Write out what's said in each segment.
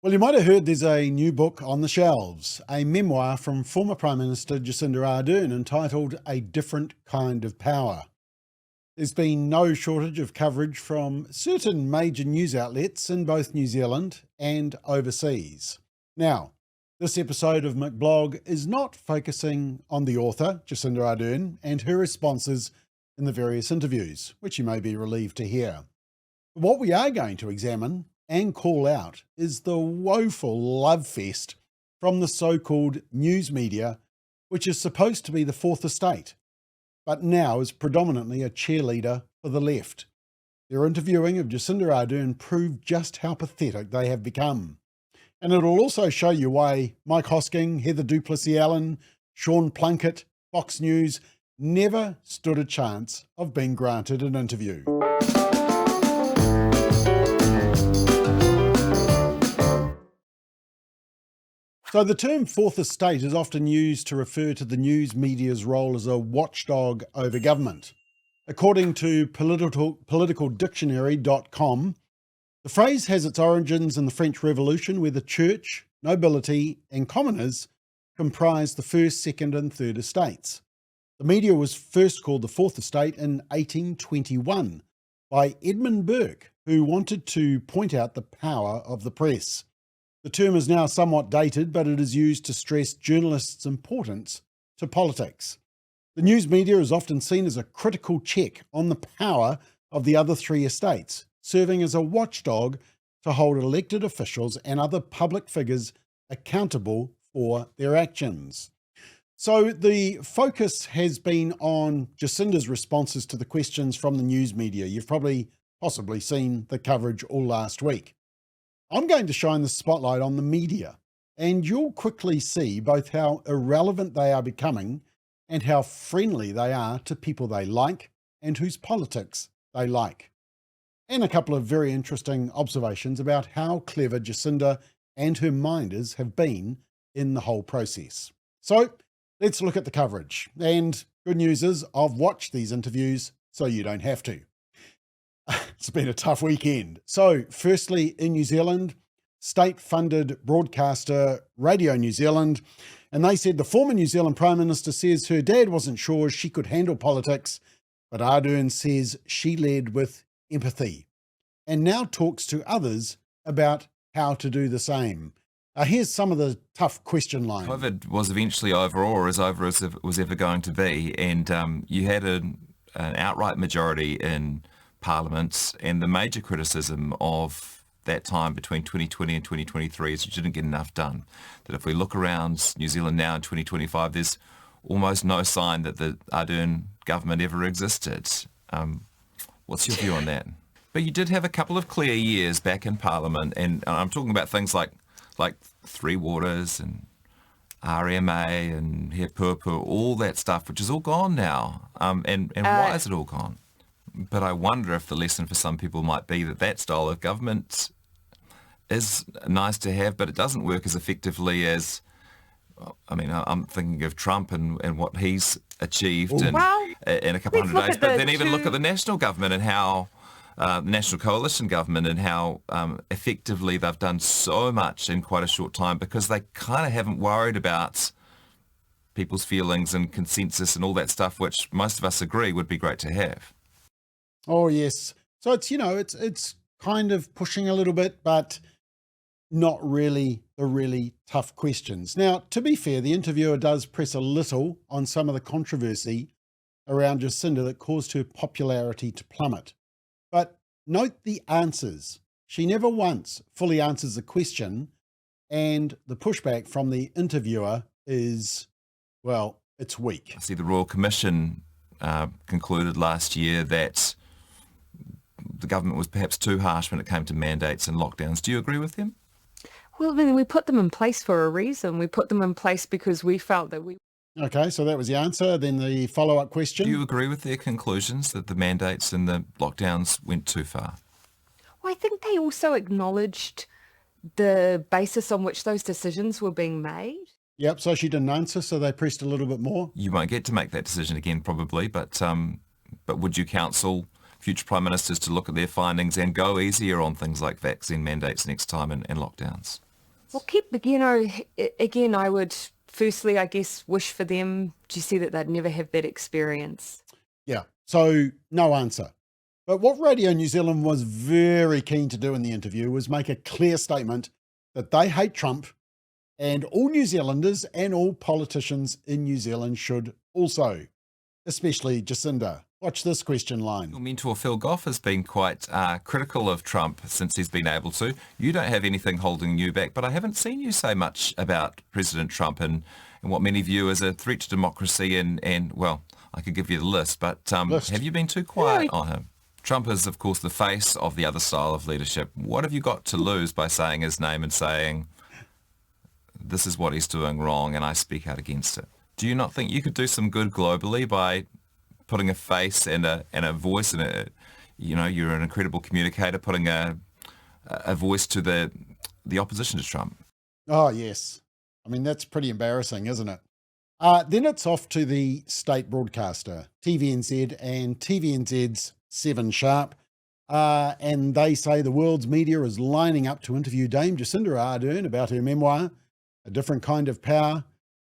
Well, you might have heard there's a new book on the shelves, a memoir from former Prime Minister Jacinda Ardern entitled A Different Kind of Power. There's been no shortage of coverage from certain major news outlets in both New Zealand and overseas. Now, this episode of McBlog is not focusing on the author, Jacinda Ardern, and her responses in the various interviews, which you may be relieved to hear. What we are going to examine and call out is the woeful Lovefest from the so-called news media, which is supposed to be the fourth estate, but now is predominantly a cheerleader for the left. Their interviewing of Jacinda Ardern proved just how pathetic they have become. And it'll also show you why Mike Hosking, Heather Plessis-Allen, Sean Plunket, Fox News never stood a chance of being granted an interview. So the term fourth estate is often used to refer to the news media's role as a watchdog over government. According to politicaldictionary.com, the phrase has its origins in the French Revolution, where the church, nobility and commoners comprised the first, second and third estates. The media was first called the fourth estate in 1821 by Edmund Burke, who wanted to point out the power of the press. The term is now somewhat dated, but it is used to stress journalists' importance to politics. The news media is often seen as a critical check on the power of the other three estates, serving as a watchdog to hold elected officials and other public figures accountable for their actions. So the focus has been on Jacinda's responses to the questions from the news media. You've possibly seen the coverage all last week. I'm going to shine the spotlight on the media, and you'll quickly see both how irrelevant they are becoming and how friendly they are to people they like and whose politics they like. And a couple of very interesting observations about how clever Jacinda and her minders have been in the whole process. So let's look at the coverage. And good news is I've watched these interviews so you don't have to. It's been a tough weekend. So firstly, in New Zealand, state-funded broadcaster Radio New Zealand, and they said the former New Zealand Prime Minister says her dad wasn't sure she could handle politics, but Ardern says she led with empathy and now talks to others about how to do the same. Here's some of the tough question lines. COVID was eventually over, or as over as it was ever going to be, and you had an outright majority in Parliament, and the major criticism of that time between 2020 and 2023 is you didn't get enough done. That if we look around New Zealand now in 2025, there's almost no sign that the Ardern government ever existed. What's your view on that? But you did have a couple of clear years back in Parliament, and I'm talking about things like Three Waters and RMA and He Purpu, all that stuff, which is all gone now. And why is it all gone? But I wonder if the lesson for some people might be that style of government is nice to have, but it doesn't work as effectively as, I'm thinking of Trump and what he's achieved in a couple hundred days. But then even look at the national government and how, the National Coalition government and how effectively they've done so much in quite a short time, because they kind of haven't worried about people's feelings and consensus and all that stuff, which most of us agree would be great to have. Oh, yes. So it's kind of pushing a little bit, but not really the really tough questions. Now, to be fair, the interviewer does press a little on some of the controversy around Jacinda that caused her popularity to plummet. But note the answers. She never once fully answers the question, and the pushback from the interviewer is, well, it's weak. I see the Royal Commission concluded last year that the government was perhaps too harsh when it came to mandates and lockdowns. Do you agree with them? Well, we put them in place for a reason. We put them in place because we felt that we... Okay, so that was the answer. Then the follow-up question. Do you agree with their conclusions that the mandates and the lockdowns went too far? Well, I think they also acknowledged the basis on which those decisions were being made. Yep, so she didn't answer, so they pressed a little bit more. You won't get to make that decision again, probably, but would you counsel future Prime Ministers to look at their findings and go easier on things like vaccine mandates next time and lockdowns? Well, again, I would firstly, I guess, wish for them to see that they'd never have that experience. Yeah, so no answer. But what Radio New Zealand was very keen to do in the interview was make a clear statement that they hate Trump, and all New Zealanders and all politicians in New Zealand should also, especially Jacinda. Watch this question line. Your mentor Phil Goff has been quite critical of Trump since he's been able to. You don't have anything holding you back, but I haven't seen you say much about President Trump and what many view as a threat to democracy and well, I could give you the list, but have you been too quiet on him? Trump is, of course, the face of the other style of leadership. What have you got to lose by saying his name and saying, this is what he's doing wrong and I speak out against it? Do you not think you could do some good globally by putting a face and a voice and you're an incredible communicator, putting a voice to the opposition to Trump? Oh, yes. I mean, that's pretty embarrassing, isn't it? Then it's off to the state broadcaster, TVNZ, and TVNZ's 7 Sharp. And they say the world's media is lining up to interview Dame Jacinda Ardern about her memoir, A Different Kind of Power.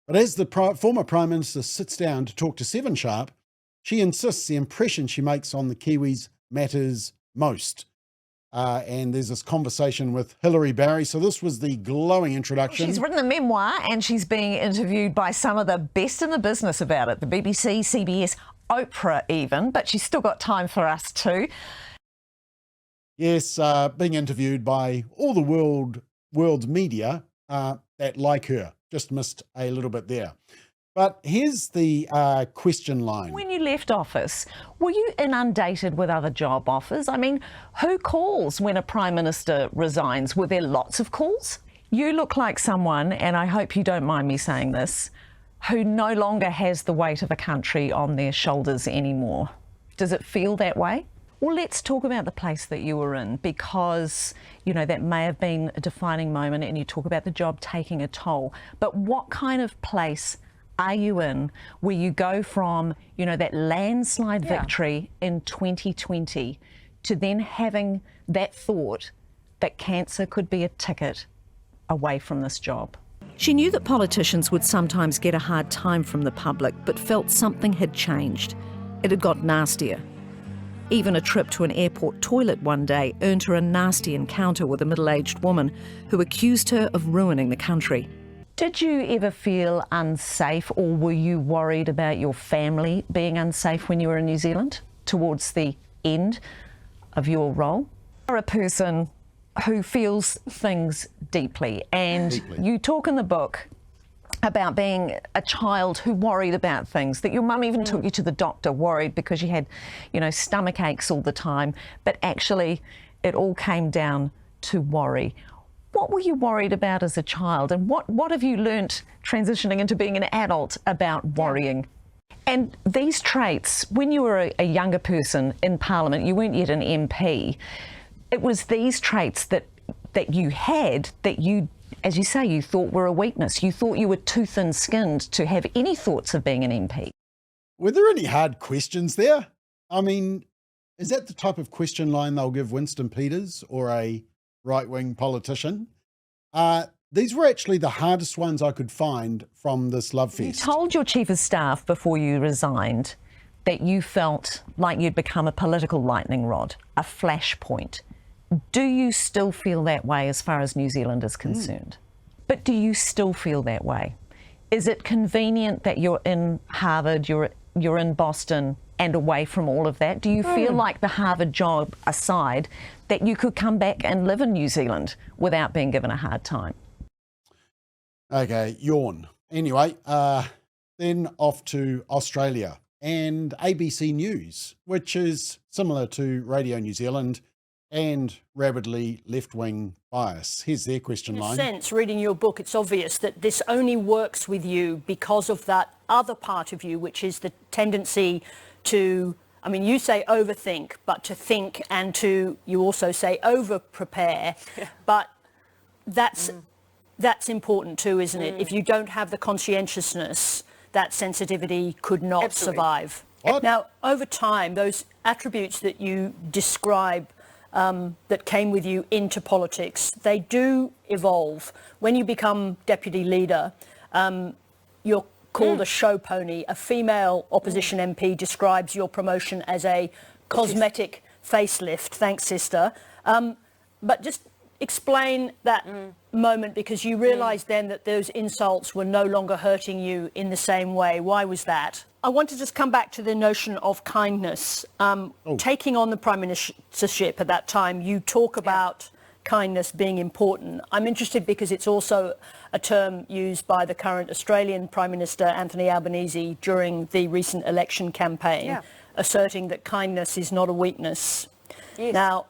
But as the former Prime Minister sits down to talk to 7 Sharp, she insists the impression she makes on the Kiwis matters most. And there's this conversation with Hilary Barry. So this was the glowing introduction. She's written a memoir and she's being interviewed by some of the best in the business about it. The BBC, CBS, Oprah even, but she's still got time for us too. Yes, being interviewed by all the world's media that like her. Just missed a little bit there. But here's the question line. When you left office, were you inundated with other job offers? I mean, who calls when a Prime Minister resigns? Were there lots of calls? You look like someone, and I hope you don't mind me saying this, who no longer has the weight of a country on their shoulders anymore. Does it feel that way? Well, let's talk about the place that you were in, because, that may have been a defining moment, and you talk about the job taking a toll. But what kind of place are you in where you go from, that landslide victory in 2020 to then having that thought that cancer could be a ticket away from this job? She knew that politicians would sometimes get a hard time from the public, but felt something had changed. It had got nastier. Even a trip to an airport toilet one day earned her a nasty encounter with a middle-aged woman who accused her of ruining the country. Did you ever feel unsafe, or were you worried about your family being unsafe when you were in New Zealand towards the end of your role? You're a person who feels things deeply, and you talk in the book about being a child who worried about things, that your mum even took you to the doctor worried because you had, stomach aches all the time, but actually it all came down to worry. What were you worried about as a child, and what have you learnt transitioning into being an adult about worrying? And these traits, when you were a younger person in Parliament, you weren't yet an MP, it was these traits that you had that you, as you say, you thought were a weakness. You thought you were too thin-skinned to have any thoughts of being an MP. Were there any hard questions there? I mean, is that the type of question line they'll give Winston Peters or a right-wing politician? These were actually the hardest ones I could find from this Lovefest. You told your chief of staff before you resigned that you felt like you'd become a political lightning rod, a flashpoint. Do you still feel that way as far as New Zealand is concerned? But do you still feel that way? Is it convenient that you're in Harvard, you're in Boston and away from all of that? Do you feel like, the Harvard job aside, that you could come back and live in New Zealand without being given a hard time? Okay, yawn. Anyway, then off to Australia and ABC News, which is similar to Radio New Zealand and rabidly left-wing bias. Here's their question line. In a sense, reading your book, it's obvious that this only works with you because of that other part of you, which is the tendency to, you say overthink, but to think, and to, you also say over-prepare, but that's important too, isn't it? If you don't have the conscientiousness, that sensitivity could not survive. What? Now, over time, those attributes that you describe that came with you into politics, they do evolve. When you become deputy leader, you're called a show pony. A female opposition MP describes your promotion as a cosmetic facelift. Thanks, sister. But just explain that moment, because you realised then that those insults were no longer hurting you in the same way. Why was that? I want to just come back to the notion of kindness. Taking on the Prime Ministership at that time, you talk about kindness being important. I'm interested because it's also a term used by the current Australian Prime Minister, Anthony Albanese, during the recent election campaign, asserting that kindness is not a weakness. Yes. Now,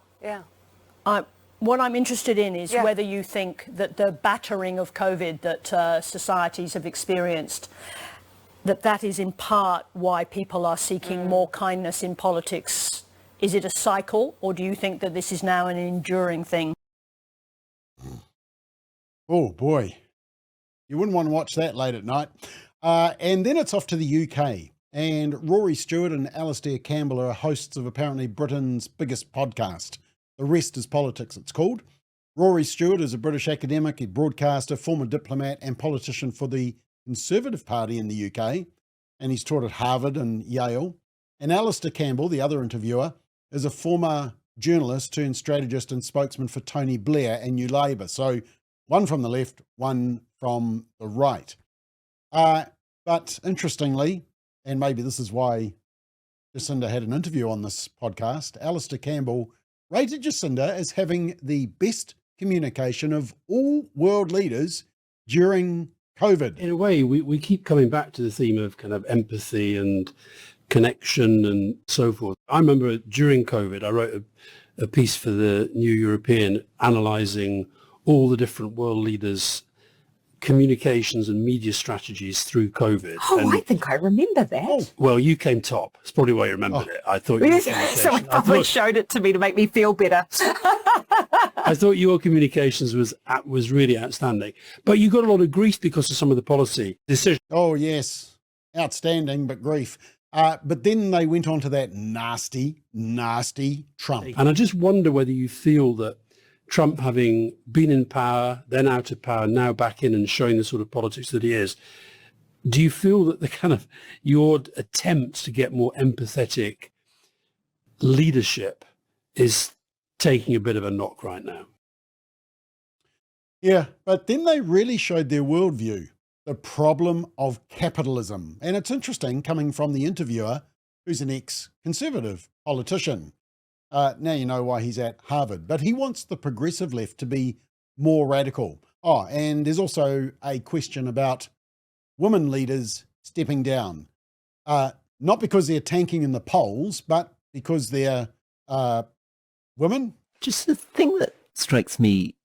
what I'm interested in is whether you think that the battering of COVID that societies have experienced, that is in part why people are seeking more kindness in politics. Is it a cycle, or do you think that this is now an enduring thing? Oh boy, you wouldn't want to watch that late at night. And then it's off to the UK. And Rory Stewart and Alastair Campbell are hosts of apparently Britain's biggest podcast. The Rest is Politics, it's called. Rory Stewart is a British academic, a broadcaster, former diplomat and politician for the Conservative Party in the UK. And he's taught at Harvard and Yale. And Alastair Campbell, the other interviewer, is a former journalist turned strategist and spokesman for Tony Blair and New Labour. So one from the left, one from the right. But interestingly, and maybe this is why Jacinda had an interview on this podcast, Alastair Campbell rated Jacinda as having the best communication of all world leaders during COVID. In a way, we keep coming back to the theme of kind of empathy and connection and so forth. I remember during COVID, I wrote a piece for the New European analysing all the different world leaders' communications and media strategies through COVID. Oh, I think I remember that. Well, you came top. That's probably why you remembered it. I thought your So it probably showed it to me to make me feel better. I thought your communications was really outstanding. But you got a lot of grief because of some of the policy decisions. Oh, yes. Outstanding, but grief. But then they went on to that nasty, nasty Trump. And I just wonder whether you feel that Trump, having been in power, then out of power, now back in and showing the sort of politics that he is, do you feel that the kind of your attempts to get more empathetic leadership is taking a bit of a knock right now? Yeah, but then they really showed their worldview, the problem of capitalism. And it's interesting coming from the interviewer, who's an ex-conservative politician. Now you know why he's at Harvard, but he wants the progressive left to be more radical. Oh, and there's also a question about women leaders stepping down, not because they're tanking in the polls, but because they're women. Just the thing that strikes me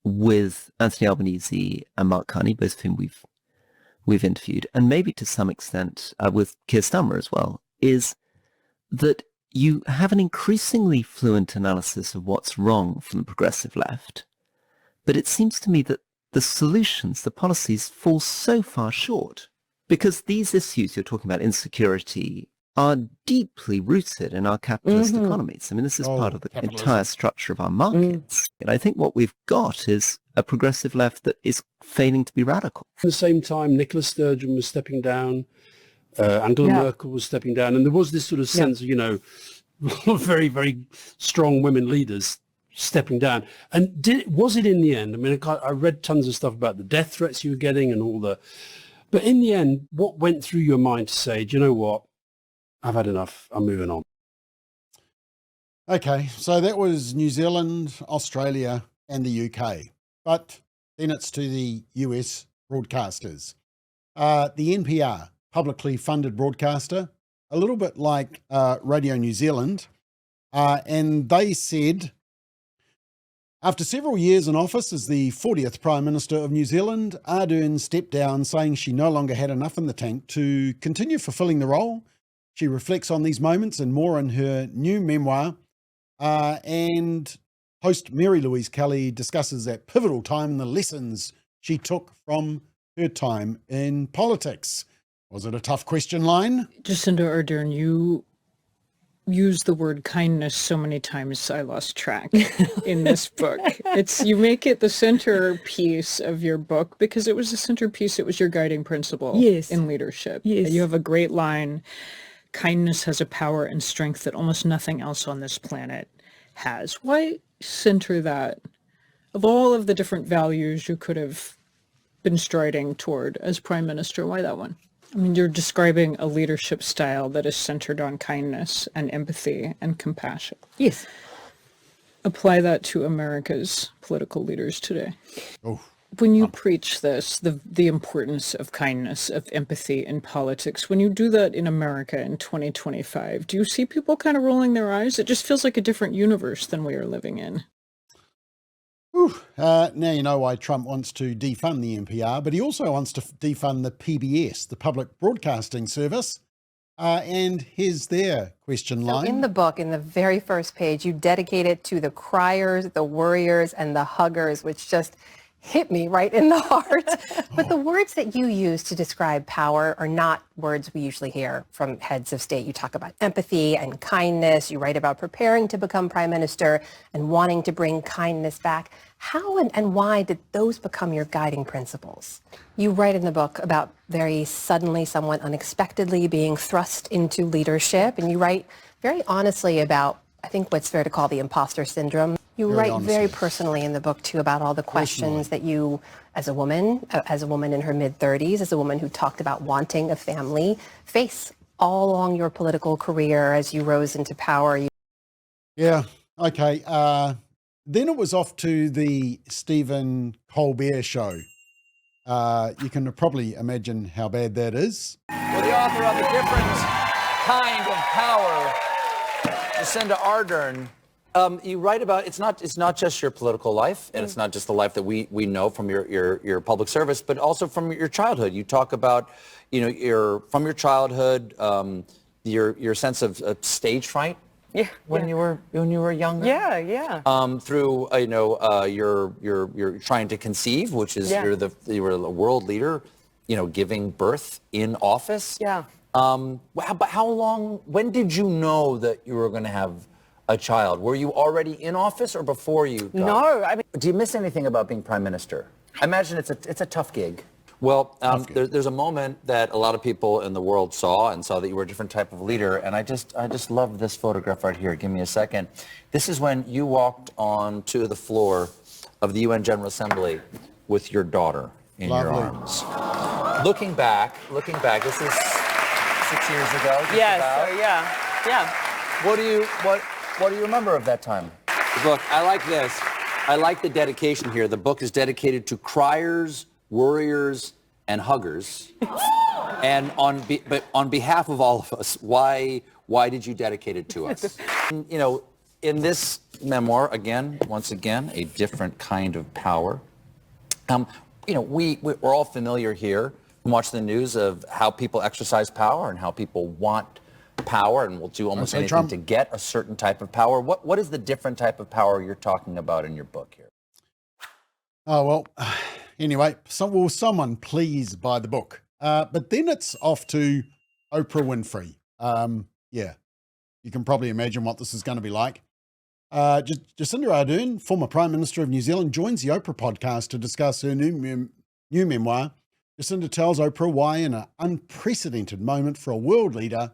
with Anthony Albanese and Mark Carney, both of whom we've interviewed, and maybe to some extent with Keir Starmer as well, is that you have an increasingly fluent analysis of what's wrong from the progressive left, but it seems to me that the solutions, the policies, fall so far short, because these issues you're talking about, insecurity, are deeply rooted in our capitalist economies. I mean, this is part of the entire structure of our markets. And I think what we've got is a progressive left that is failing to be radical. At the same time, Nicola Sturgeon was stepping down, Angela Merkel was stepping down, and there was this sort of sense of, very, very strong women leaders stepping down. And was it in the end? I mean, I read tons of stuff about the death threats you were getting and all the... But in the end, what went through your mind to say, do you know what? I've had enough. I'm moving on. Okay, so that was New Zealand, Australia, and the UK. But then it's to the US broadcasters. The NPR, publicly funded broadcaster, a little bit like Radio New Zealand, and they said, after several years in office as the 40th Prime Minister of New Zealand, Ardern stepped down, saying she no longer had enough in the tank to continue fulfilling the role. She reflects on these moments and more in her new memoir, and host Mary Louise Kelly discusses that pivotal time and the lessons she took from her time in politics. Was it a tough question line? Jacinda Ardern, you use the word kindness so many times I lost track in this book. You make it the centerpiece of your book because it was the centerpiece. It was your guiding principle in leadership. Yes. You have a great line, kindness has a power and strength that almost nothing else on this planet has. Why center that? Of all of the different values you could have been striding toward as Prime Minister, why that one? I mean, you're describing a leadership style that is centered on kindness and empathy and compassion. Yes. Apply that to America's political leaders today. Oh. When you preach this, the importance of kindness, of empathy in politics, when you do that in America in 2025, do you see people kind of rolling their eyes? It just feels like a different universe than we are living in. Now you know why Trump wants to defund the NPR, but he also wants to defund the PBS, the Public Broadcasting Service. And here's their question line. So in the book, in the very first page, you dedicate it to the criers, the worriers, and the huggers, which just hit me right in the heart. But the words that you use to describe power are not words we usually hear from heads of state. You talk about empathy and kindness. You write about preparing to become prime minister and wanting to bring kindness back. How and why did those become your guiding principles? You write in the book about very suddenly, somewhat unexpectedly being thrust into leadership. And you write very honestly about, I think, what's fair to call the imposter syndrome. You write very personally in the book, too, about all the questions that you, as a woman in her mid-30s, as a woman who talked about wanting a family, face all along your political career as you rose into power. Yeah, okay. Then it was off to the Stephen Colbert show. You can probably imagine how bad that is. Well, the author of A Different Kind of Power, Jacinda Ardern, you write about it's not just your political life, and it's not just the life that we know from your public service, but also from your childhood. You talk about, from your childhood, your sense of stage fright. Yeah. When you were younger. Yeah. Through you're trying to conceive, which is you were a world leader, giving birth in office. Yeah. But how long? When did you know that you were going to have a child? Were you already in office or before you got? No, I mean, do you miss anything about being prime minister? I imagine it's a tough gig. Well, there's a moment that a lot of people in the world saw that you were a different type of leader, and I just love this photograph right here. Give me a second. This is when you walked onto the floor of the UN General Assembly with your daughter in your arms. Looking back, this is 6 years ago. Yeah. What do you remember of that time? Look, I like this. I like the dedication here. The book is dedicated to criers, worriers, and huggers. And on behalf of all of us, why did you dedicate it to us? In this memoir, once again, A Different Kind of Power. We're all familiar here from watching the news of how people exercise power and how people want power and will do almost anything to get a certain type of power. What is the different type of power you're talking about in your book here? Oh, well, anyway, will someone please buy the book? But then it's off to Oprah Winfrey. You can probably imagine what this is going to be like. Jacinda Ardern, former Prime Minister of New Zealand, joins the Oprah podcast to discuss her new memoir. Jacinda tells Oprah why, in an unprecedented moment for a world leader,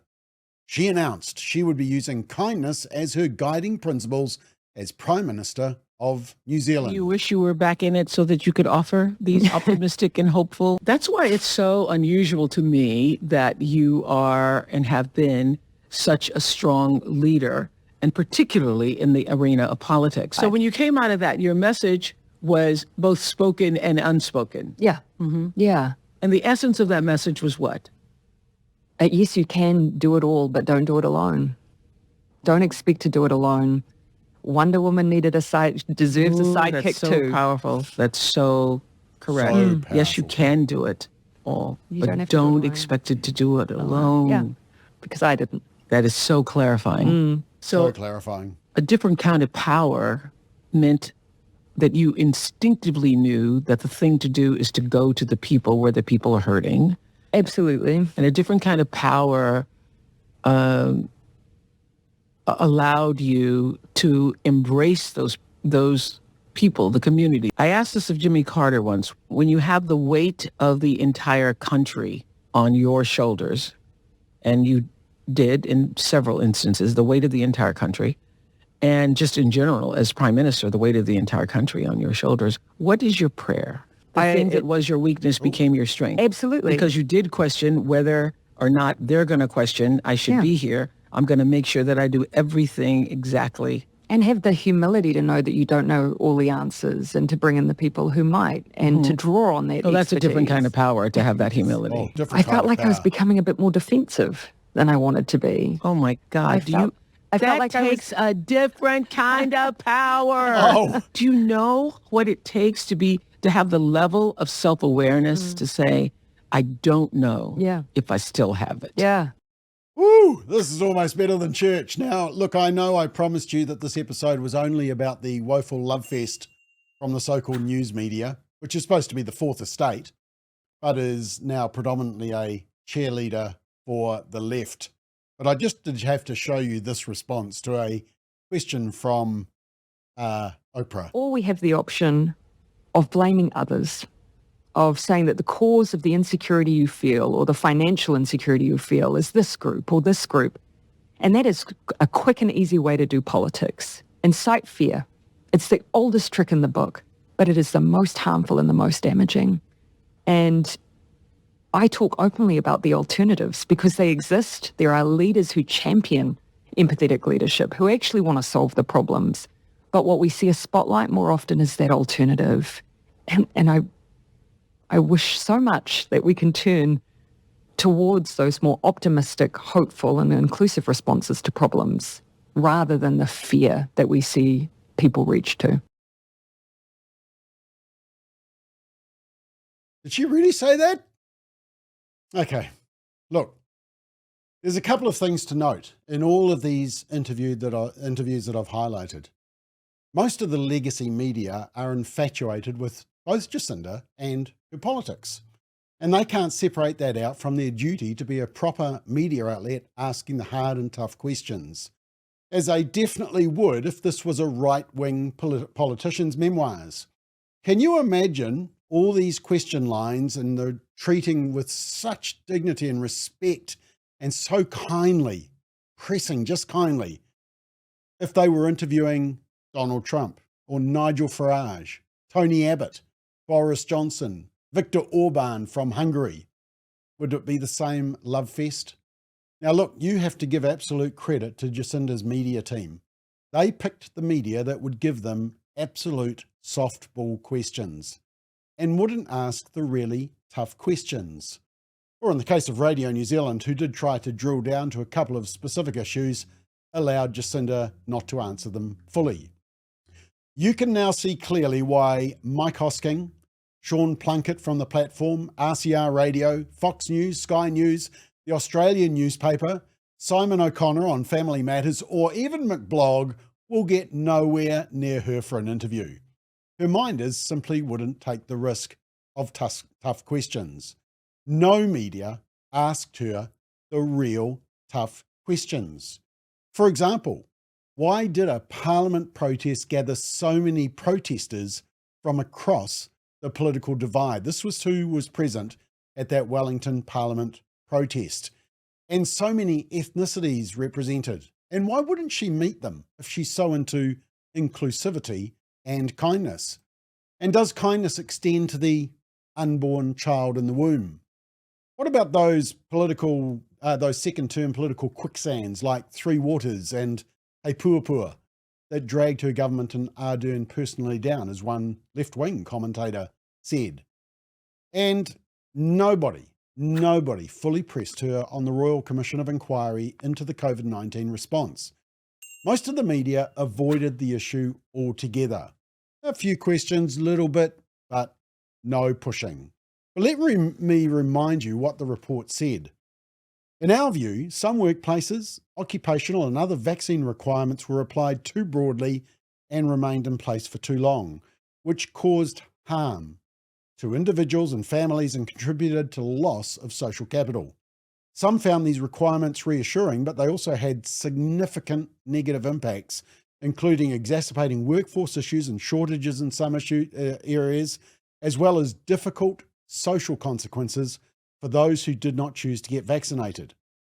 she announced she would be using kindness as her guiding principles as Prime Minister of New Zealand. You wish you were back in it so that you could offer these optimistic and hopeful. That's why it's so unusual to me that you are and have been such a strong leader, and particularly in the arena of politics. So when you came out of that, your message was both spoken and unspoken. Yeah. Mm-hmm. Yeah. And the essence of that message was what? Yes, you can do it all, but don't do it alone. Don't expect to do it alone. Wonder Woman needed deserves a sidekick that's so too. Powerful. That's so correct. So powerful. Yes, you can do it all, but don't expect it to do it alone. Yeah, because I didn't. That is so clarifying. So clarifying. A different kind of power meant that you instinctively knew that the thing to do is to go to the people where the people are hurting. Absolutely. And a different kind of power allowed you to embrace those people, the community. I asked this of Jimmy Carter once. When you have the weight of the entire country on your shoulders, and you did in several instances, the weight of the entire country, and just in general, as Prime Minister, the weight of the entire country on your shoulders, what is your prayer? The thing that was your weakness became your strength. Absolutely. Because you did question whether or not they're going to question, I should be here. I'm going to make sure that I do everything exactly. And have the humility to know that you don't know all the answers and to bring in the people who might and to draw on that That's a different expertise. kind of power, to have that humility. I felt like I was becoming a bit more defensive than I wanted to be. Oh my God. I felt like takes a different kind of power. Oh. Do you know what it takes to have the level of self-awareness to say, I don't know if I still have it? Yeah. Woo! This is almost better than church. Now, look, I know I promised you that this episode was only about the woeful Lovefest from the so-called news media, which is supposed to be the fourth estate, but is now predominantly a cheerleader for the left. But I just did have to show you this response to a question from Oprah. Or we have the option of blaming others, of saying that the cause of the insecurity you feel or the financial insecurity you feel is this group or this group. And that is a quick and easy way to do politics. Incite fear. It's the oldest trick in the book, but it is the most harmful and the most damaging. And I talk openly about the alternatives because they exist. There are leaders who champion empathetic leadership, who actually want to solve the problems. But what we see a spotlight more often is that alternative. And I wish so much that we can turn towards those more optimistic, hopeful, and inclusive responses to problems rather than the fear that we see people reach to. Did she really say that? Okay, look, there's a couple of things to note in all of these interviews that I've highlighted. Most of the legacy media are infatuated with both Jacinda and her politics, and they can't separate that out from their duty to be a proper media outlet asking the hard and tough questions, as they definitely would if this was a right-wing politician's memoirs. Can you imagine all these question lines and they're treating with such dignity and respect and so kindly, pressing just kindly, if they were interviewing Donald Trump or Nigel Farage, Tony Abbott, Boris Johnson, Viktor Orban from Hungary? Would it be the same love fest? Now look, you have to give absolute credit to Jacinda's media team. They picked the media that would give them absolute softball questions and wouldn't ask the really tough questions. Or in the case of Radio New Zealand, who did try to drill down to a couple of specific issues, allowed Jacinda not to answer them fully. You can now see clearly why Mike Hosking, Sean Plunket from the platform, RCR Radio, Fox News, Sky News, the Australian newspaper, Simon O'Connor on Family Matters, or even McBlog will get nowhere near her for an interview. Her minders simply wouldn't take the risk of tough questions. No media asked her the real tough questions. For example, why did a parliament protest gather so many protesters from across the political divide? This was who was present at that Wellington Parliament protest, and so many ethnicities represented. And why wouldn't she meet them if she's so into inclusivity and kindness? And does kindness extend to the unborn child in the womb? What about those second-term political quicksands like Three Waters and Puapua that dragged her government and Ardern personally down, as one left-wing commentator said? And nobody fully pressed her on the Royal Commission of Inquiry into the COVID-19 response. Most of the media avoided the issue altogether. A few questions, little bit, but no pushing. But let me remind you what the report said. In our view, some workplaces, occupational and other vaccine requirements were applied too broadly and remained in place for too long, which caused harm to individuals and families and contributed to loss of social capital. Some found these requirements reassuring, but they also had significant negative impacts, including exacerbating workforce issues and shortages in some areas, as well as difficult social consequences for those who did not choose to get vaccinated.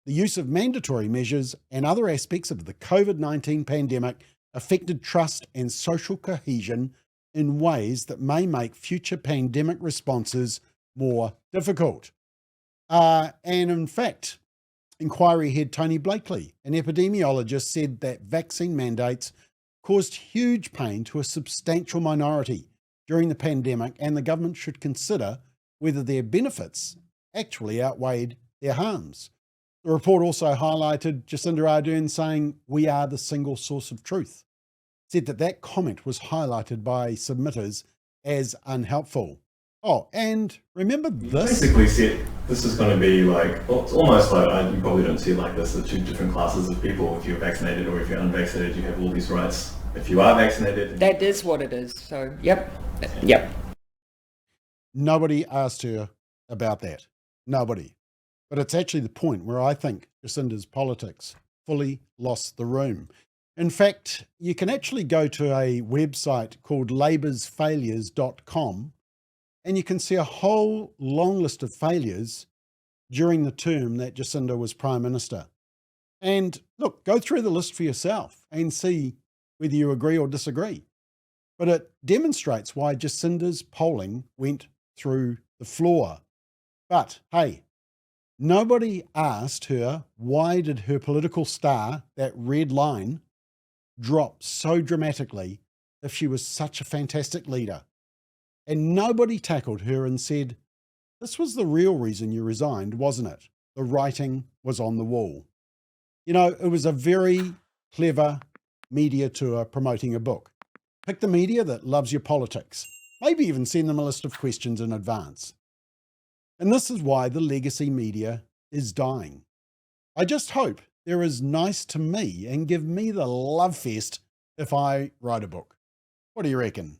The use of mandatory measures and other aspects of the COVID-19 pandemic affected trust and social cohesion in ways that may make future pandemic responses more difficult. And in fact, inquiry head Tony Blakely, an epidemiologist, said that vaccine mandates caused huge pain to a substantial minority during the pandemic, and the government should consider whether their benefits actually outweighed their harms. The report also highlighted Jacinda Ardern saying, "We are the single source of truth," said that comment was highlighted by submitters as unhelpful. Oh, and remember this? Basically said this is going to be like, well, it's almost like, you probably don't see it like this, the two different classes of people. If you're vaccinated or if you're unvaccinated, you have all these rights. If you are vaccinated... That is what it is. So, yep. Nobody asked her about that. Nobody. But it's actually the point where I think Jacinda's politics fully lost the room. In fact, you can actually go to a website called laborsfailures.com and you can see a whole long list of failures during the term that Jacinda was Prime Minister. And look, go through the list for yourself and see whether you agree or disagree. But it demonstrates why Jacinda's polling went through the floor. But hey, nobody asked her why did her political star, that red line, drop so dramatically if she was such a fantastic leader. And nobody tackled her and said, this was the real reason you resigned, wasn't it? The writing was on the wall. You know, it was a very clever media tour promoting a book. Pick the media that loves your politics. Maybe even send them a list of questions in advance. And this is why the legacy media is dying. I just hope they're as nice to me and give me the love fest if I write a book. What do you reckon?